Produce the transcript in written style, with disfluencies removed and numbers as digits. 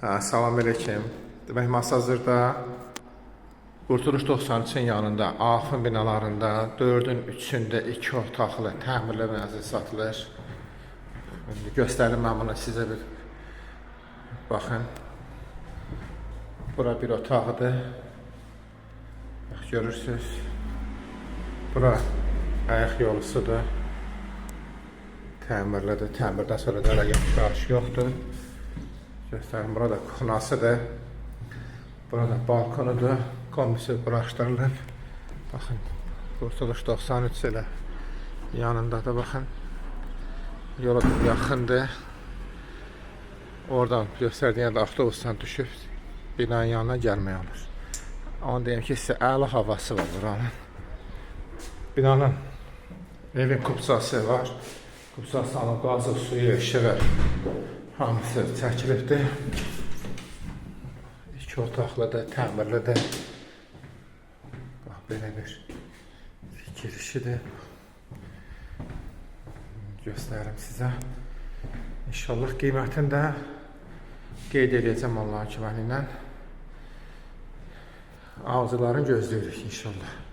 Salam aleyküm. Demək, Masazırda Qurtuluş 93-ün yanında AFın binalarında 4-ün 3-ündə 2 otaqlı təmirli mənzil satılır. Göstərim mən bunu sizə bir baxın. Bura bir otaqdır. Bax, görürsünüz. Bura ayaq yolusudur. Təmirlidir. Təmirdən sonra da qarşı yoxdur. Göstərim, burada kuxnasıdır. Burada balkonudur. Komisi quraşdırılıb. Baxın, Qurtuluş 93 ilə yanında da baxın. Yola yaxındır. Oradan göstərdiyən də avtobusdan düşüb binanın yanına gəlmək olur. Onu deyim ki, sizə əla havası var buranın. Binanın evin kupsası var. Kupsasının qazı, suyu, işığı hamısı çəkilibdir. 2 otaqlıdır, təmirlidir. Bax, belə bir girişidir. Göstərim sizə. İnşallah qiymətini də qeyd edəcəm Allahın köməyi ilə. Arzıların gözləyirik inşallah.